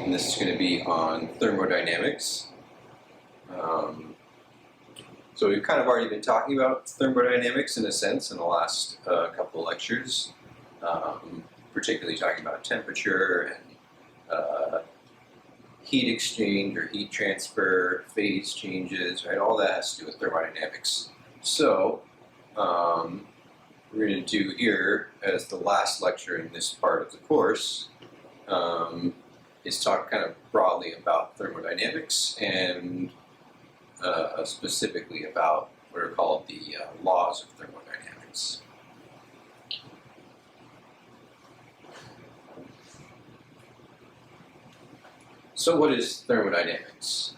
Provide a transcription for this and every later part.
and this is going to be on thermodynamics. So we've kind of already been talking about thermodynamics in a sense in the last couple of lectures, particularly talking about temperature and heat exchange or heat transfer, phase changes, right? All that has to do with thermodynamics. So we're going to do here, as the last lecture in this part of the course, is talk kind of broadly about thermodynamics and specifically about what are called the laws of thermodynamics. So what is thermodynamics?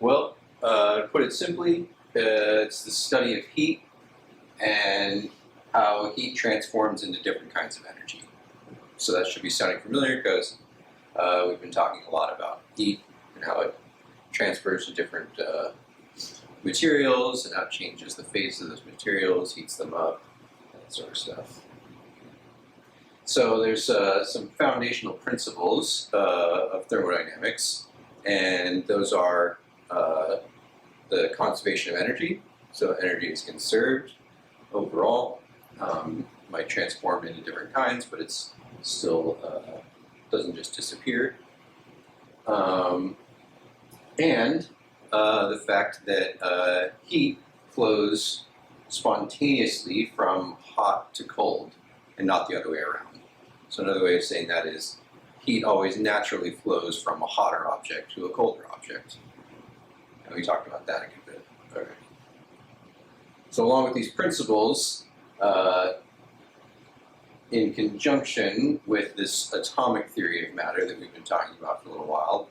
Well, to put it simply, it's the study of heat and how heat transforms into different kinds of energy. So that should be sounding familiar because we've been talking a lot about heat and how it transfers to different materials and how it changes the phase of those materials, heats them up, that sort of stuff. So there's some foundational principles of thermodynamics, and those are the conservation of energy. So energy is conserved overall, might transform into different kinds, but it's still doesn't just disappear. And the fact that heat flows spontaneously from hot to cold and not the other way around. So another way of saying that is heat always naturally flows from a hotter object to a colder object. And we talked about that a good bit already. So along with these principles, in conjunction with this atomic theory of matter that we've been talking about for a little while,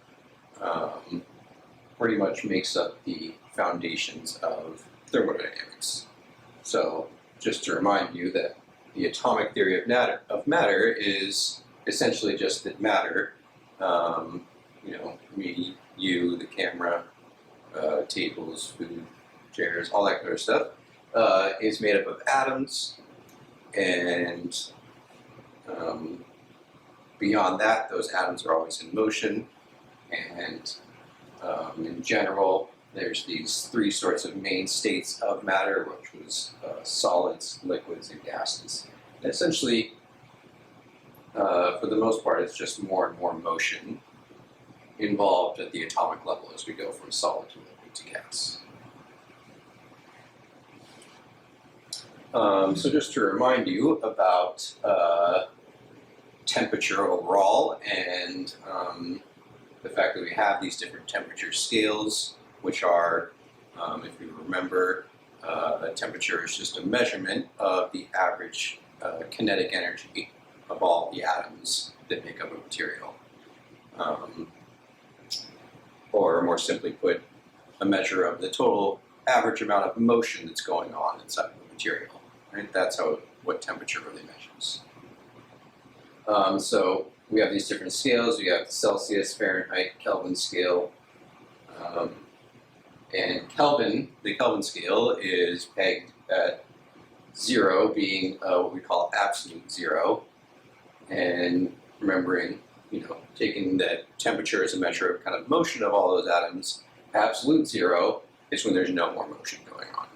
pretty much makes up the foundations of thermodynamics. So just to remind you that the atomic theory of matter is essentially just that matter, me, you, the camera, tables, food, chairs, all that kind of stuff, is made up of atoms, and beyond that, those atoms are always in motion, and in general, there's these three sorts of main states of matter, which was solids, liquids, and gases. And essentially, for the most part, it's just more and more motion involved at the atomic level as we go from solid to liquid to gas. So just to remind you about temperature overall and the fact that we have these different temperature scales, which are, if you remember, temperature is just a measurement of the average kinetic energy of all the atoms that make up a material. Or more simply put, a measure of the total average amount of motion that's going on inside the material. Right? That's what temperature really measures. So we have these different scales. We have the Celsius, Fahrenheit, Kelvin scale. And the Kelvin scale is pegged at 0 being what we call absolute zero. And remembering, taking that temperature as a measure of kind of motion of all those atoms, absolute zero is when there's no more motion going on.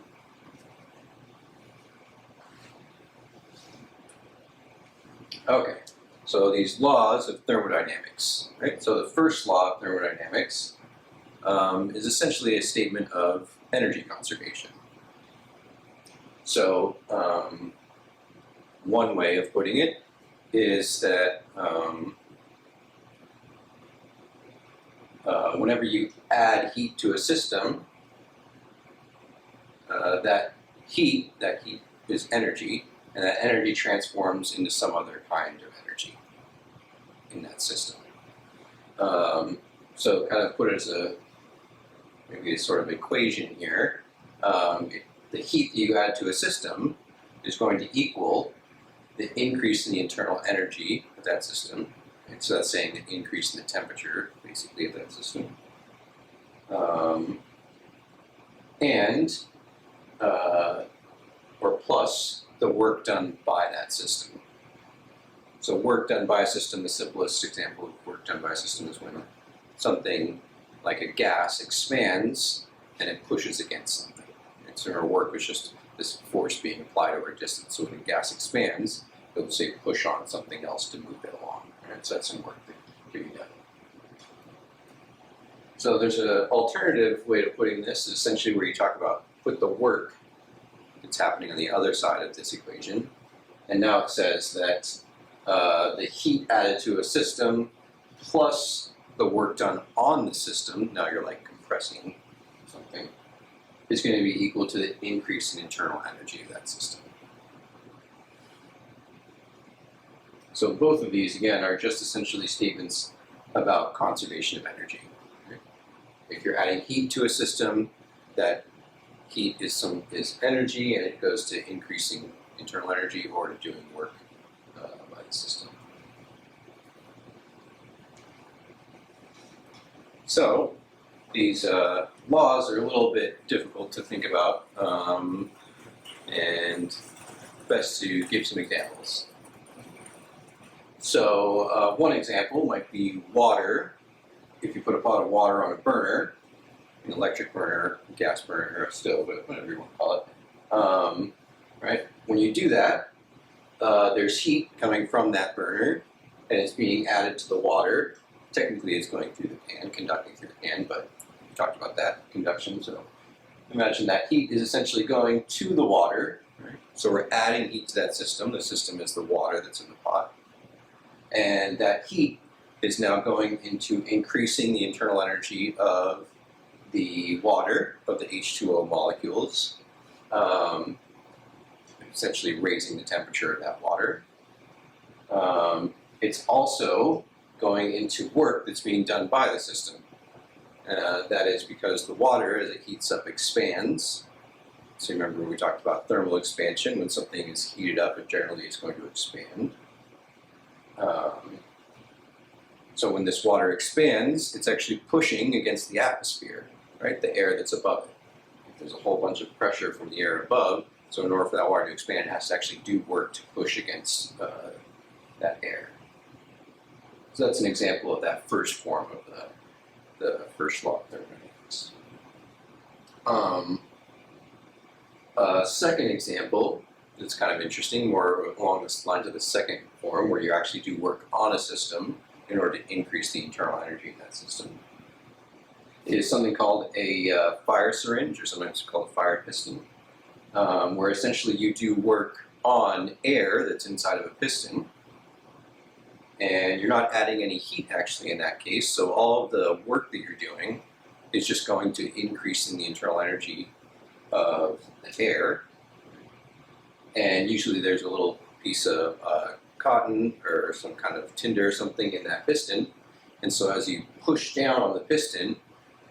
Okay, so these laws of thermodynamics, right? So the first law of thermodynamics is essentially a statement of energy conservation. So one way of putting it is that whenever you add heat to a system, that heat is energy, and that energy transforms into some other kind of energy in that system. So kind of put it as maybe a sort of equation here. The heat that you add to a system is going to equal the increase in the internal energy of that system. And so that's saying the increase in the temperature, basically, of that system. Or plus the work done by that system. So work done by a system, the simplest example of work work done by a system is when something like a gas expands and it pushes against something. And so our work is just this force being applied over a distance. So when a gas expands, it'll say push on something else to move it along. Right? So that's some work that can be done. So there's an alternative way of putting this, is essentially where you talk about put the work that's happening on the other side of this equation. And now it says that the heat added to a system plus the work done on the system, now you're like compressing something, is going to be equal to the increase in internal energy of that system. So both of these, again, are just essentially statements about conservation of energy. If you're adding heat to a system, that heat is energy, and it goes to increasing internal energy or to doing work by the system. So these laws are a little bit difficult to think about, and best to give some examples. So one example might be water. If you put a pot of water on a burner, an electric burner, a gas burner, or a stove, whatever you want to call it, right? When you do that, there's heat coming from that burner, and it's being added to the water. Technically, it's going through the pan, conducting through the pan, but we talked about that, conduction. So imagine that heat is essentially going to the water, right? So we're adding heat to that system. The system is the water that's in the pot. And that heat is now going into increasing the internal energy of the water, of the H2O molecules, essentially raising the temperature of that water. It's also going into work that's being done by the system. That is because the water, as it heats up, expands. So remember we talked about thermal expansion. When something is heated up, it generally is going to expand. So when this water expands, it's actually pushing against the atmosphere, right? The air that's above it. There's a whole bunch of pressure from the air above, so in order for that water to expand, it has to actually do work to push against that air. So that's an example of that first form of the first law of thermodynamics. A second example that's kind of interesting, more along the lines of the second form, where you actually do work on a system in order to increase the internal energy in that system, is something called a fire syringe, or sometimes called a fire piston, where essentially you do work on air that's inside of a piston, and you're not adding any heat actually in that case, so all of the work that you're doing is just going to increase in the internal energy of the air. And usually there's a little piece of cotton or some kind of tinder or something in that piston, and so as you push down on the piston,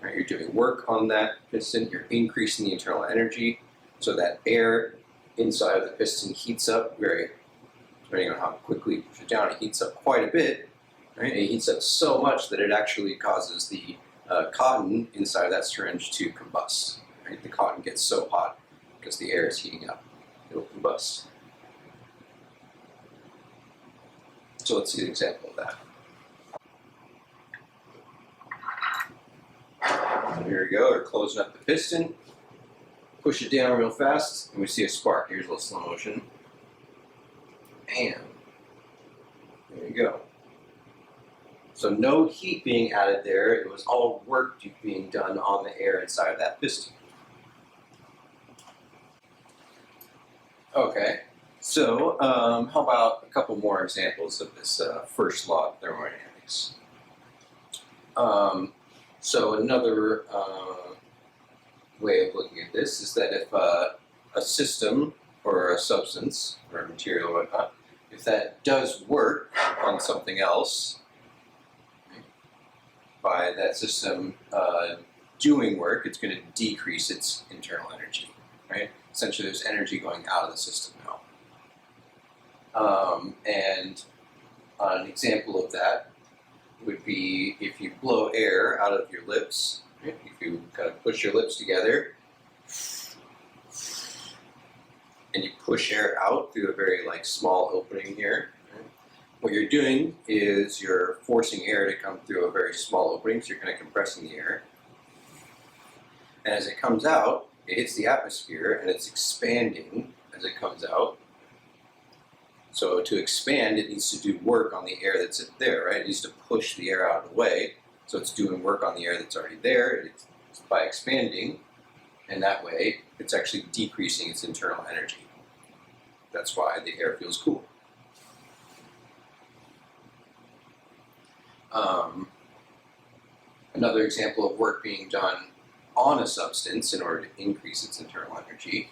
right, you're doing work on that piston, you're increasing the internal energy, so that air inside of the piston heats up depending on how quickly you push it down, it heats up quite a bit, right? It heats up so much that it actually causes the cotton inside of that syringe to combust, right? The cotton gets so hot because the air is heating up, it'll combust. So let's see an example of that. So here we go, we're closing up the piston, push it down real fast, and we see a spark. Here's a little slow motion. Bam. There you go. So no heat being added there, it was all work being done on the air inside of that piston. Okay, so how about a couple more examples of this first law of thermodynamics? So another way of looking at this is that if a system or a substance or a material or whatnot, if that does work on something else, right, by that system doing work, it's going to decrease its internal energy, right? Essentially, there's energy going out of the system now. And an example of that would be if you blow air out of your lips, right? If you kind of push your lips together and you push air out through a very small opening here, right? what you're doing is you're forcing air to come through a very small opening, so you're kind of compressing the air. And as it comes out, it hits the atmosphere and it's expanding as it comes out. So to expand, it needs to do work on the air that's there, right? It needs to push the air out of the way. So it's doing work on the air that's already there. It's by expanding, and that way it's actually decreasing its internal energy. That's why the air feels cool. Another example of work being done on a substance in order to increase its internal energy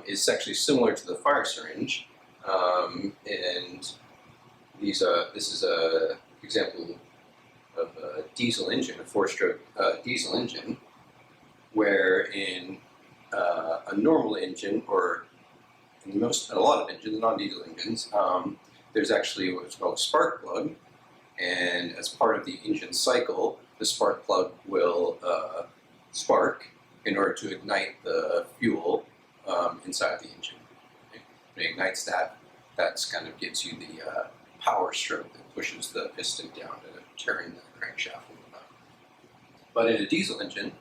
is actually similar to the fire syringe, and this is an example of a diesel engine, a four-stroke diesel engine, where in a normal engine, or in a lot of engines, non-diesel engines, there's actually what's called a spark plug, and as part of the engine cycle, the spark plug will spark in order to ignite the fuel inside of the engine. When it ignites that, kind of gives you the power stroke that pushes the piston down to turn the crankshaft. But in a diesel engine,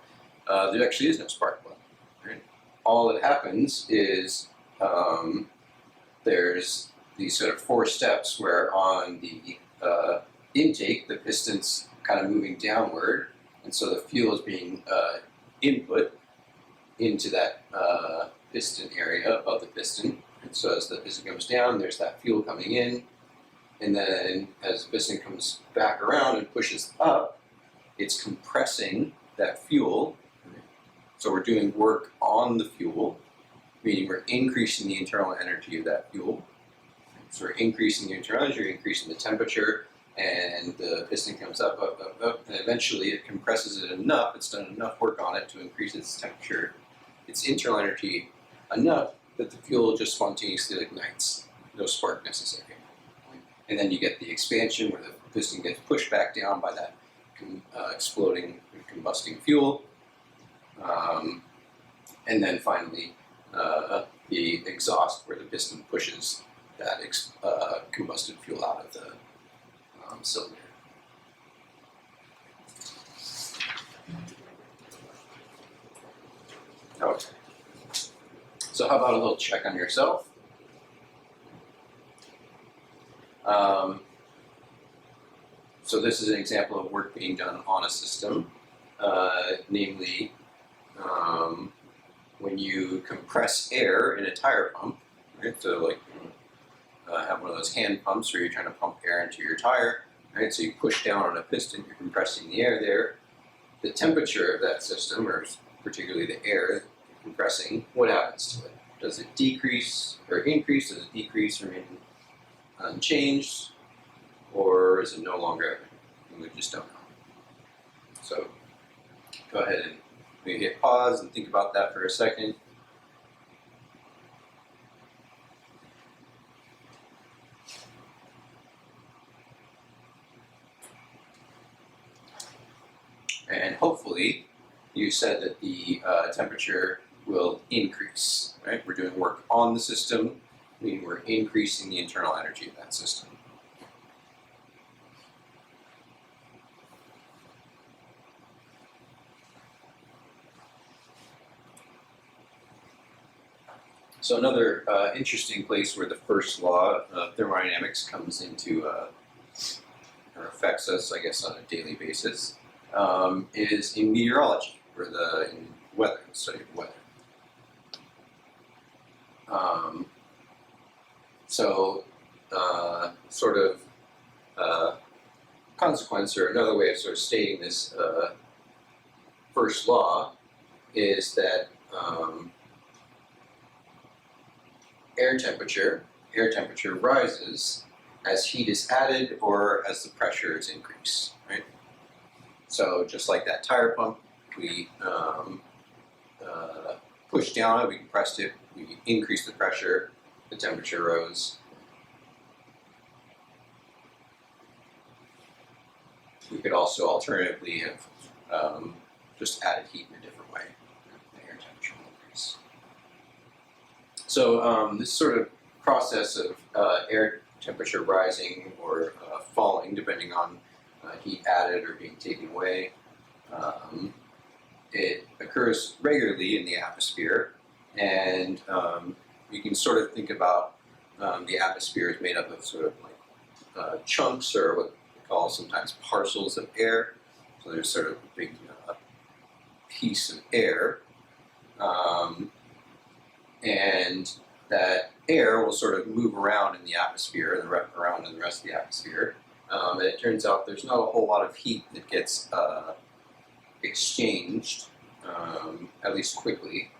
there actually is no spark plug. Right? All that happens is there's these sort of 4 steps where on the intake, the piston's kind of moving downward, and so the fuel is being input into that piston area above the piston. And so as the piston comes down, there's that fuel coming in, and then as the piston comes back around and pushes up, it's compressing that fuel. So we're doing work on the fuel, meaning we're increasing the internal energy of that fuel. So we're increasing the internal energy, increasing the temperature, and the piston comes up, and eventually it compresses it enough, it's done enough work on it to increase its temperature, its internal energy enough that the fuel just spontaneously ignites, no spark necessary. And then you get the expansion where the piston gets pushed back down by that exploding, combusting fuel. And then finally, the exhaust where the piston pushes that combusted fuel out of the cylinder. Okay. So how about a little check on yourself? So this is an example of work being done on a system, namely when you compress air in a tire pump, right? So like have one of those hand pumps where you're trying to pump air into your tire, right? So you push down on a piston, you're compressing the air there. The temperature of that system, or particularly the air compressing, what happens to it? Does it decrease or increase? Does it decrease, remain unchanged? Or is it no longer? We just don't know. So go ahead and maybe hit pause and think about that for a second. And hopefully you said that the temperature will increase, right? We're doing work on the system, meaning we're increasing the internal energy of that system. So another interesting place where the first law of thermodynamics comes into or affects us, I guess, on a daily basis, is in meteorology, or in weather, the study of weather. Consequence, or another way of sort of stating this first law, is that air temperature rises as heat is added or as the pressure is increased, right? So just like that tire pump, we pushed down it, we compressed it, we increased the pressure, the temperature rose. We could also alternatively have just added heat in a different way. The air temperature will increase. So this sort of process of air temperature rising or falling depending on heat added or being taken away. It occurs regularly in the atmosphere, and you can sort of think about the atmosphere is made up of sort of like chunks, or what we call sometimes parcels of air. So there's sort of a big piece of air, and that air will sort of move around in the atmosphere and around in the rest of the atmosphere. And it turns out there's not a whole lot of heat that gets exchanged, at least quickly.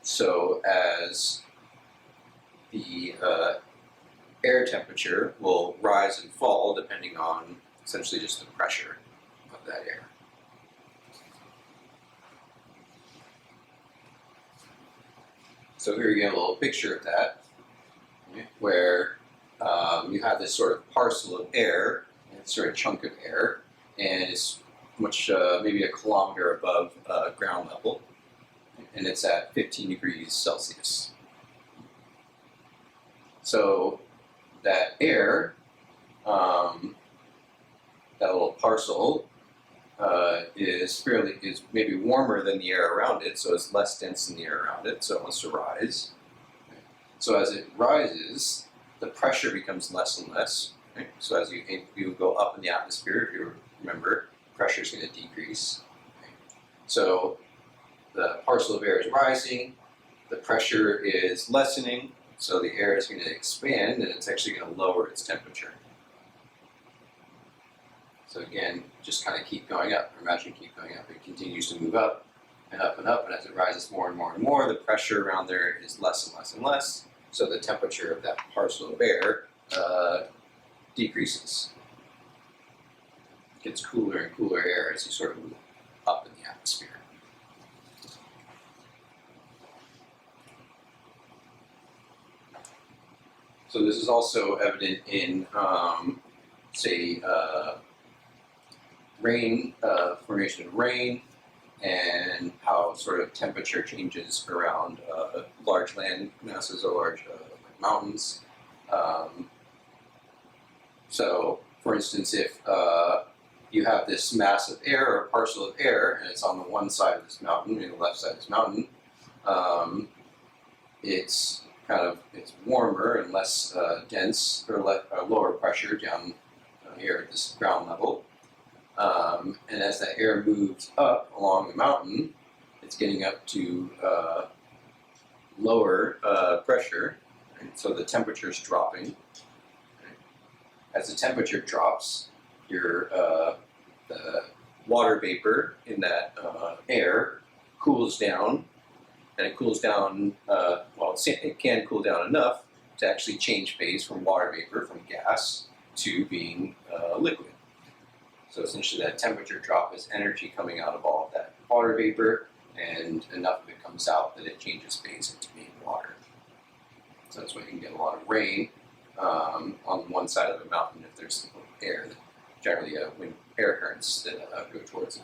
So as the air temperature will rise and fall depending on essentially just the pressure of that air. So here you get a little picture of that, where you have this sort of parcel of air, it's sort of chunk of air, and it's much, maybe a kilometer above ground level, and it's at 15 degrees Celsius. So that air, that little parcel, is maybe warmer than the air around it, so it's less dense than the air around it, so it wants to rise. So as it rises, the pressure becomes less and less. Right? So as you go up in the atmosphere, if you remember, pressure is going to decrease. Right? So the parcel of air is rising, the pressure is lessening, so the air is going to expand, and it's actually going to lower its temperature. So again, just kind of keep going up. Imagine keep going up. It continues to move up and up and up, and as it rises more and more and more, the pressure around there is less and less and less. So the temperature of that parcel of air decreases. It gets cooler and cooler air as you sort of move up in the atmosphere. So this is also evident in, say, rain, formation of rain, and how sort of temperature changes around large land masses or large mountains. So, for instance, if you have this mass of air or parcel of air, and it's on the one side of this mountain, maybe the left side of this mountain, it's warmer and less dense, or lower pressure down here at this ground level. And as that air moves up along the mountain, it's getting up to lower pressure, right? So the temperature is dropping. Right? As the temperature drops, the water vapor in that air cools down, and it cools down, it can cool down enough to actually change phase from water vapor, from gas, to being liquid. So essentially that temperature drop is energy coming out of all of that water vapor, and enough of it comes out that it changes phase into being water. So that's why you can get a lot of rain on one side of a mountain if there's air, generally wind air currents that go towards it.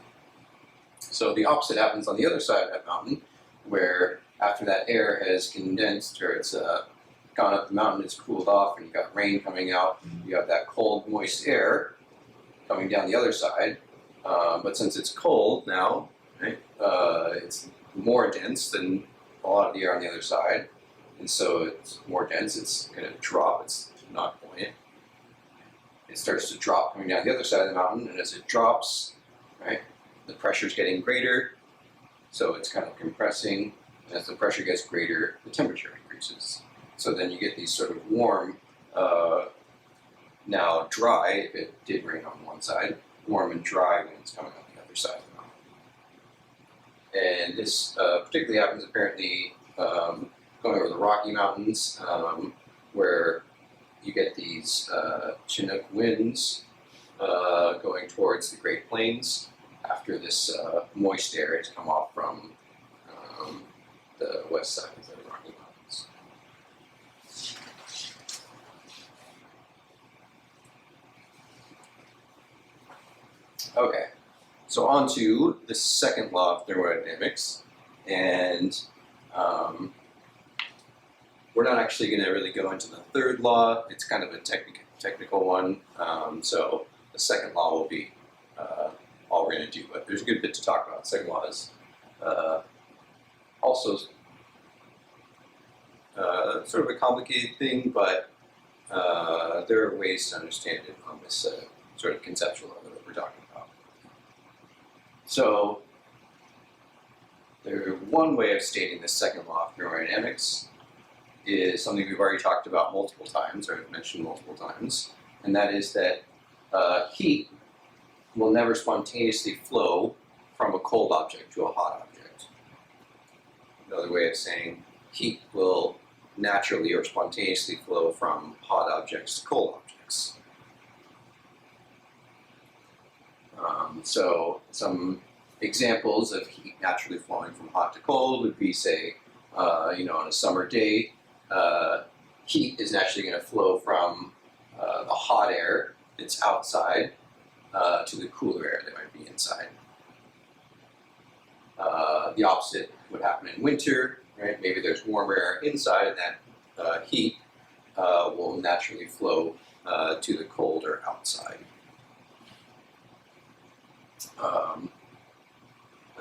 So the opposite happens on the other side of that mountain, where after that air has condensed, or it's gone up the mountain, it's cooled off, and you've got rain coming out, you have that cold, moist air coming down the other side, but since it's cold now, right, it's more dense than a lot of the air on the other side, and so it's more dense, it's going to drop, it's not buoyant. It starts to drop coming down the other side of the mountain, and as it drops, right, the pressure is getting greater, so it's kind of compressing, and as the pressure gets greater, the temperature increases. So then you get these sort of warm, now dry, if it did rain on one side, warm and dry winds coming on the other side of the mountain. And this particularly happens apparently going over the Rocky Mountains, where you get these Chinook winds going towards the Great Plains after this moist air has come off from the west side of the Rocky Mountains. Okay, so on to the second law of thermodynamics, and we're not actually going to really go into the third law. It's kind of a technical one. So the second law will be all we're going to do. But there's a good bit to talk about. The second law is also sort of a complicated thing, but there are ways to understand it on this sort of conceptual level that we're talking about. So, one way of stating the second law of thermodynamics is something we've already talked about multiple times, or mentioned multiple times, and that is that heat will never spontaneously flow from a cold object to a hot object. Another way of saying heat will naturally or spontaneously flow from hot objects to cold objects. So some examples of heat naturally flowing from hot to cold would be, say, on a summer day, heat is naturally going to flow from the hot air that's outside to the cooler air that might be inside. The opposite would happen in winter, right? Maybe there's warmer air inside, and that heat will naturally flow to the colder outside.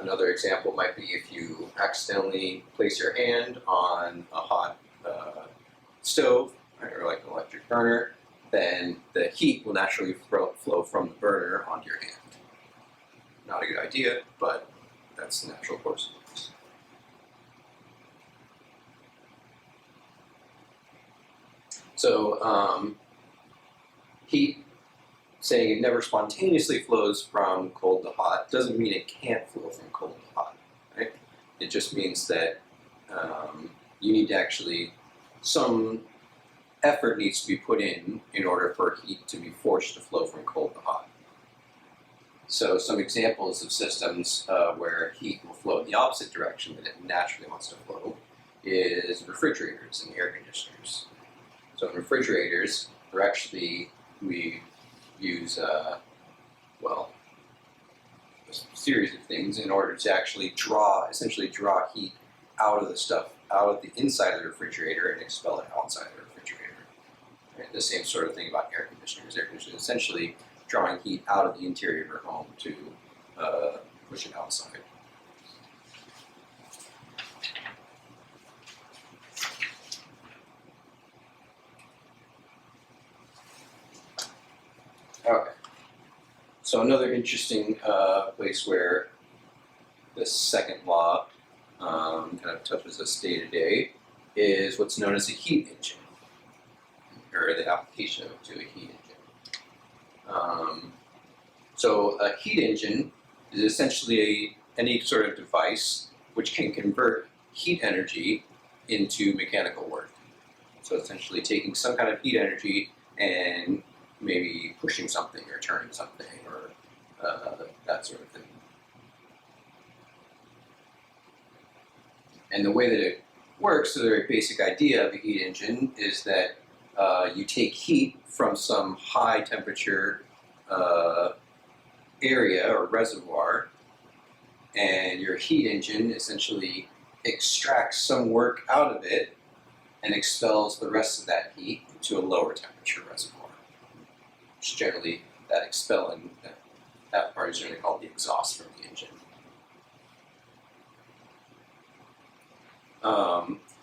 Another example might be if you accidentally place your hand on a hot stove, right, or like an electric burner, then the heat will naturally flow from the burner onto your hand. Not a good idea, but that's the natural course of things. So heat, saying it never spontaneously flows from cold to hot, doesn't mean it can't flow from cold to hot, right? It just means that you need to actually, some effort needs to be put in order for heat to be forced to flow from cold to hot. So some examples of systems where heat will flow in the opposite direction that it naturally wants to flow is refrigerators and air conditioners. So in refrigerators, we use a series of things in order to actually essentially draw heat out of the inside of the refrigerator and expel it outside the refrigerator. Right? The same sort of thing about air conditioners. Air conditioners essentially drawing heat out of the interior of your home to push it outside. Okay. So another interesting place where the second law kind of touches us day to day is what's known as a heat engine, or the application of it to a heat engine. So a heat engine is essentially any sort of device which can convert heat energy into mechanical work. So essentially taking some kind of heat energy and maybe pushing something or turning something or that sort of thing. And the way that it works, so the very basic idea of a heat engine is that you take heat from some high temperature area or reservoir, and your heat engine essentially extracts some work out of it and expels the rest of that heat to a lower temperature reservoir. Which generally, that expelling, that part is generally called the exhaust from the engine.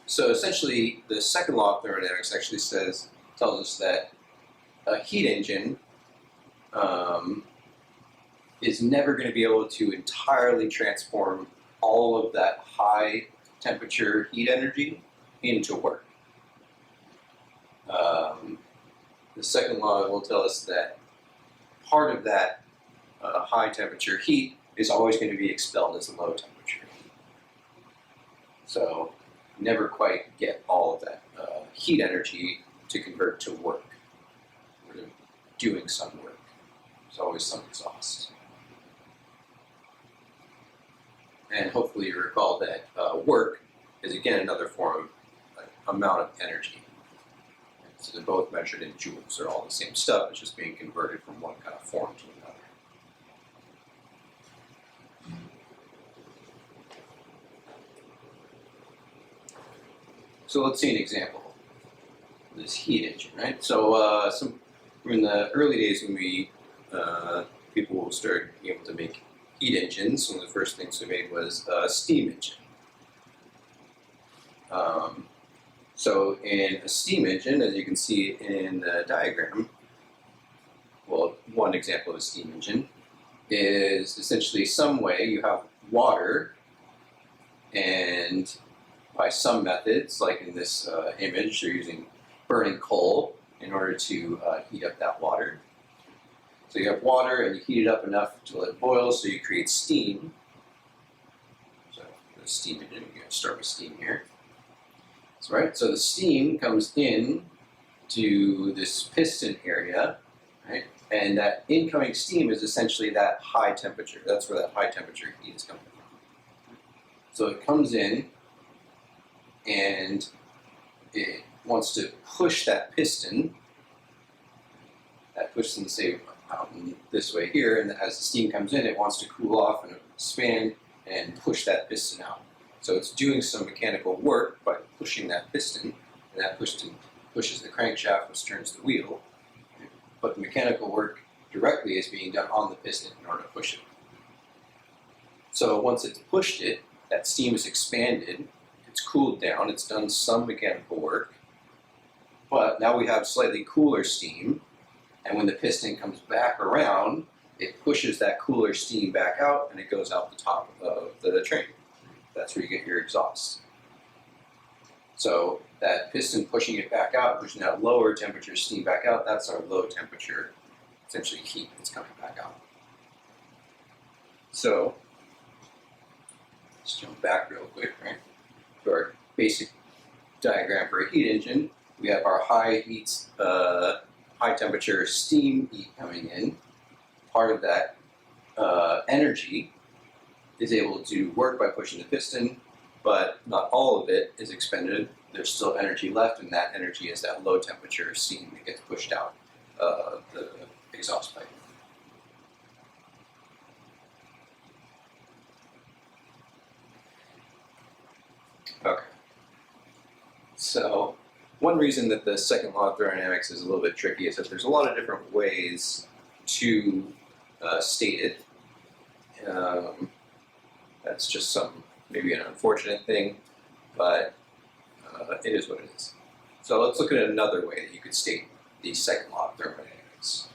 So essentially, the second law of thermodynamics actually tells us that a heat engine is never going to be able to entirely transform all of that high temperature heat energy into work. The second law will tell us that part of that high temperature heat is always going to be expelled as a low temperature heat. So never quite get all of that heat energy to convert to work, or to doing some work. There's always some exhaust. And hopefully you recall that work is again another form of amount of energy. So they're both measured in joules. They're all the same stuff. It's just being converted from one kind of form to another. So let's see an example. this heat engine, right? So in the early days when people started being able to make heat engines, one of the first things we made was a steam engine. So in a steam engine, as you can see in the diagram, well, one example of a steam engine is essentially some way you have water, and by some methods, like in this image, they're using burning coal in order to heat up that water. So you have water and you heat it up enough to let it boil, so you create steam. So the steam engine, you're going to start with steam here. That's right. So the steam comes in to this piston area, right? And that incoming steam is essentially that high temperature. That's where that high temperature heat is coming from. So it comes in and it wants to push that piston. That piston, say, out in this way here, and as the steam comes in, it wants to cool off and expand and push that piston out. So it's doing some mechanical work by pushing that piston, and that piston pushes the crankshaft, which turns the wheel. But the mechanical work directly is being done on the piston in order to push it. So once it's pushed it, that steam is expanded, it's cooled down, it's done some mechanical work, but now we have slightly cooler steam, and when the piston comes back around, it pushes that cooler steam back out and it goes out the top of the train. That's where you get your exhaust. So that piston pushing it back out, pushing that lower temperature steam back out, that's our low temperature, essentially heat that's coming back out. So let's jump back real quick, right? To our basic diagram for a heat engine. We have our high temperature steam heat coming in. Part of that energy is able to work by pushing the piston, but not all of it is expended. There's still energy left, and that energy is that low temperature steam that gets pushed out the exhaust pipe. Okay. So one reason that the second law of thermodynamics is a little bit tricky is that there's a lot of different ways to state it. That's just maybe an unfortunate thing, but it is what it is. So let's look at another way that you could state the second law of thermodynamics.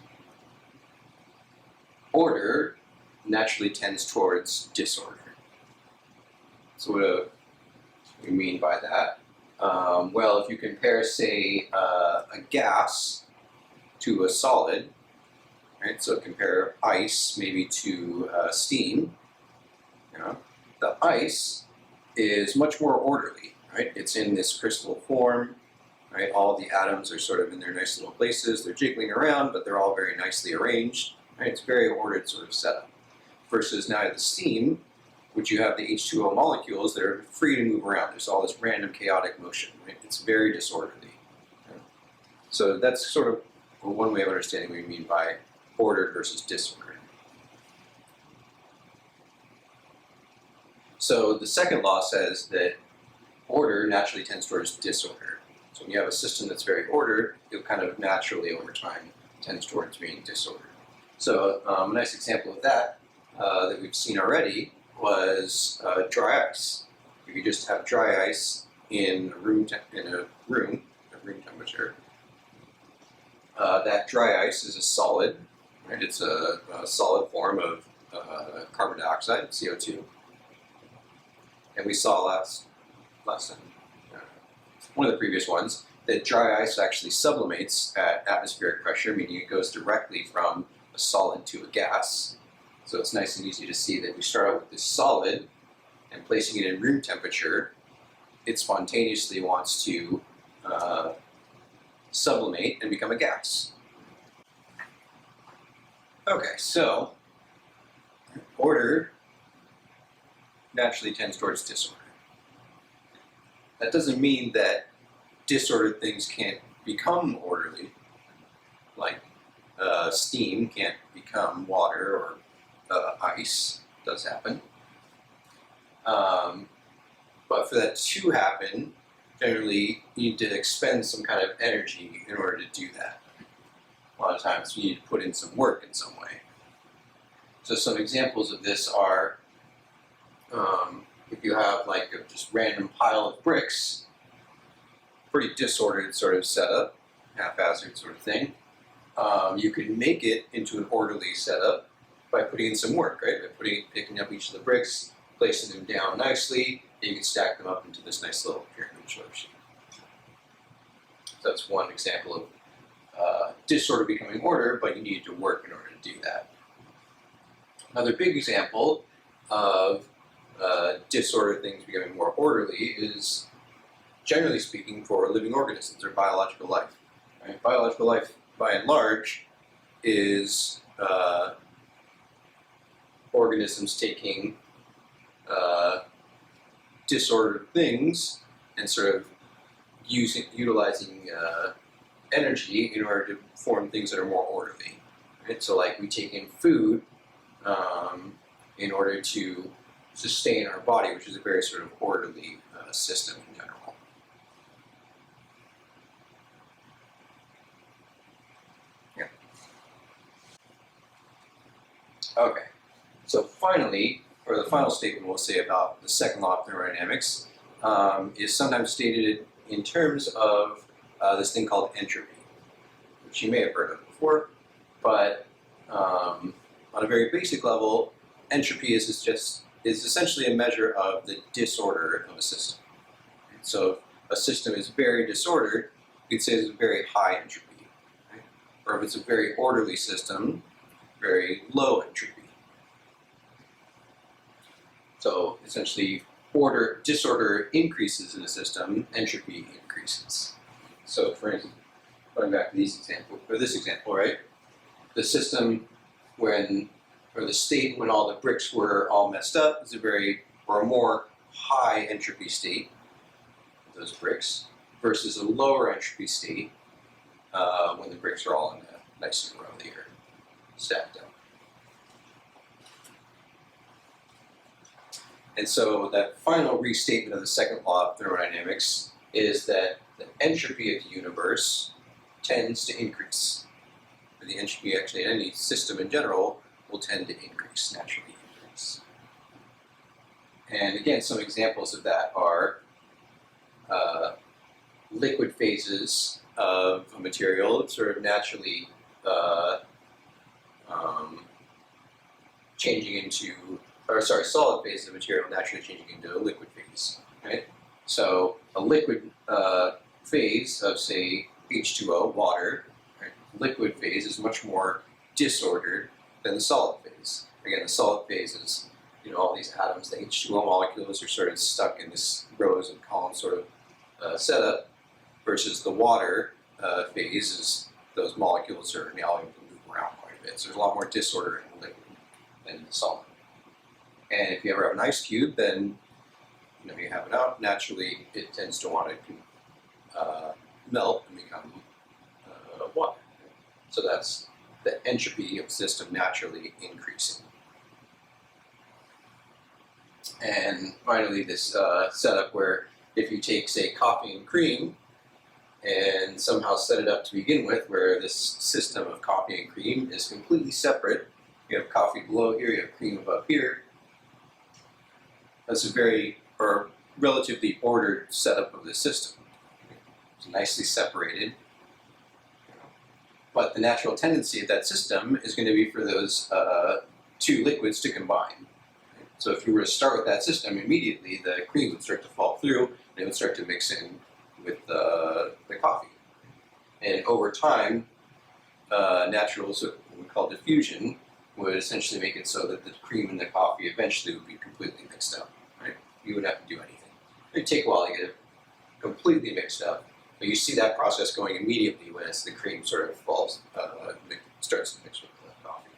Order naturally tends towards disorder. So what do we mean by that? Well, if you compare, say, a gas to a solid, right? So compare ice maybe to steam. The ice is much more orderly, right? It's in this crystal form, right? All the atoms are sort of in their nice little places. They're jiggling around, but they're all very nicely arranged, right? It's a very ordered sort of setup. Versus now the steam, which you have the H2O molecules that are free to move around. There's all this random chaotic motion, right? It's very disorderly. Right? So that's sort of one way of understanding what we mean by ordered versus disordered. So the second law says that order naturally tends towards disorder. So when you have a system that's very ordered, it'll kind of naturally over time tends towards being disordered. So a nice example of that that we've seen already was dry ice. If you just have dry ice in a room temperature, that dry ice is a solid, right? It's a solid form of carbon dioxide, CO2. And we saw last time, one of the previous ones, that dry ice actually sublimates at atmospheric pressure, meaning it goes directly from a solid to a gas. So it's nice and easy to see that we start out with this solid, and placing it in room temperature, it spontaneously wants to sublimate and become a gas. Okay, so order naturally tends towards disorder. That doesn't mean that disordered things can't become orderly, like steam can't become water, or ice does happen. But for that to happen, generally you need to expend some kind of energy in order to do that. A lot of times you need to put in some work in some way. So some examples of this are if you have like a just random pile of bricks, pretty disordered sort of setup, haphazard sort of thing, you can make it into an orderly setup by putting in some work, right? By picking up each of the bricks, placing them down nicely, and you can stack them up into this nice little pyramid sort of shape. So that's one example of disorder becoming order, but you need to work in order to do that. Another big example of disordered things becoming more orderly is, generally speaking, for living organisms or biological life. Right? Biological life, by and large, is organisms taking disordered things and sort of utilizing energy in order to form things that are more orderly. Right? So like we take in food in order to sustain our body, which is a very sort of orderly system in general. Yeah. Okay. So finally, or the final statement we'll say about the second law of thermodynamics is sometimes stated in terms of this thing called entropy, which you may have heard of before, but on a very basic level, entropy is essentially a measure of the disorder of a system. So if a system is very disordered, you could say it's a very high entropy. Right? Or if it's a very orderly system, very low entropy. So essentially, disorder increases in a system, entropy increases. So for instance, going back to this example, right? The system or the state when all the bricks were all messed up is a more high entropy state of those bricks versus a lower entropy state when the bricks are all in a nice row here, stacked up. And so that final restatement of the second law of thermodynamics is that the entropy of the universe tends to increase. Or the entropy actually in any system in general will tend to increase, naturally increase. And again, some examples of that are liquid phases of a material sort of naturally solid phases of material naturally changing into a liquid phase, right? So a liquid phase of, say, H2O, water, right? Liquid phase is much more disordered than the solid phase. Again, the solid phase is, all these atoms, the H2O molecules are sort of stuck in this rows and columns sort of setup, versus the water phase is those molecules are now able to move around quite a bit. So there's a lot more disorder in the liquid than in the solid. And if you ever have an ice cube, then you have it out. Naturally, it tends to want to melt and become water. So that's the entropy of the system naturally increasing. And finally, this setup where if you take, say, coffee and cream and somehow set it up to begin with, where this system of coffee and cream is completely separate. You have coffee below here, you have cream above here. That's a relatively ordered setup of the system. It's nicely separated. But the natural tendency of that system is going to be for those two liquids to combine. So if you were to start with that system, immediately the cream would start to fall through and it would start to mix in with the coffee. And over time, natural, so what we call diffusion, would essentially make it so that the cream and the coffee eventually would be completely mixed up. Right? You wouldn't have to do anything. It would take a while to get it completely mixed up, but you see that process going immediately when the cream sort of starts to mix with the coffee.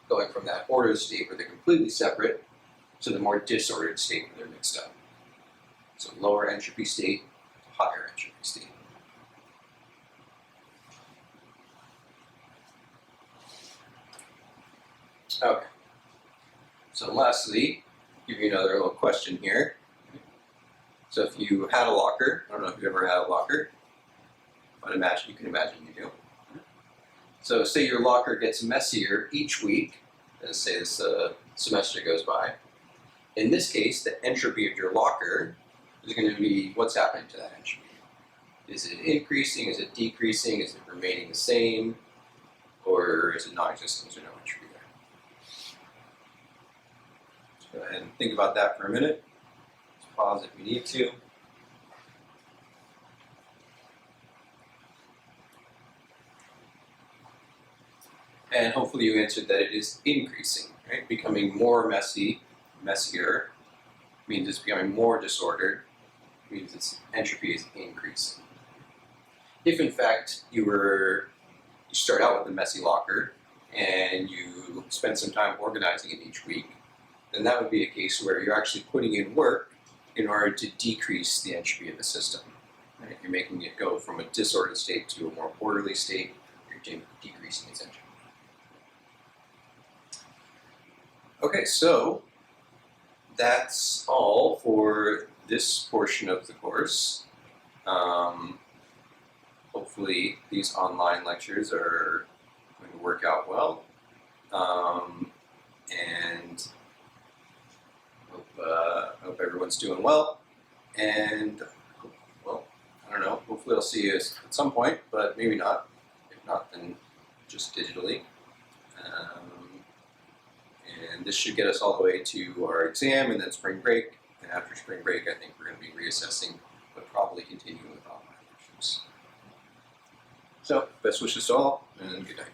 Going from that ordered state where they're completely separate to the more disordered state where they're mixed up. So lower entropy state to higher entropy state. Okay. So lastly, give you another little question here. So if you had a locker, I don't know if you've ever had a locker, but you can imagine you do. So say your locker gets messier each week, as say this semester goes by. In this case, the entropy of your locker is going to be what's happening to that entropy. Is it increasing? Is it decreasing? Is it remaining the same? Or is it non-existent? Is there no entropy there? Go ahead and think about that for a minute. Just pause if you need to. And hopefully you answered that it is increasing, right? Becoming more messier, means it's becoming more disordered, means its entropy is increasing. If in fact you start out with a messy locker and you spend some time organizing it each week, then that would be a case where you're actually putting in work in order to decrease the entropy of the system. Right? You're making it go from a disordered state to a more orderly state, you're decreasing its entropy. Okay, so that's all for this portion of the course. Hopefully these online lectures are going to work out well. And hope everyone's doing well. And, well, I don't know, hopefully I'll see you at some point, but maybe not. If not, then just digitally. And this should get us all the way to our exam and then spring break. And after spring break, I think we're going to be reassessing, but probably continuing with online lectures. So, best wishes to all, and good night.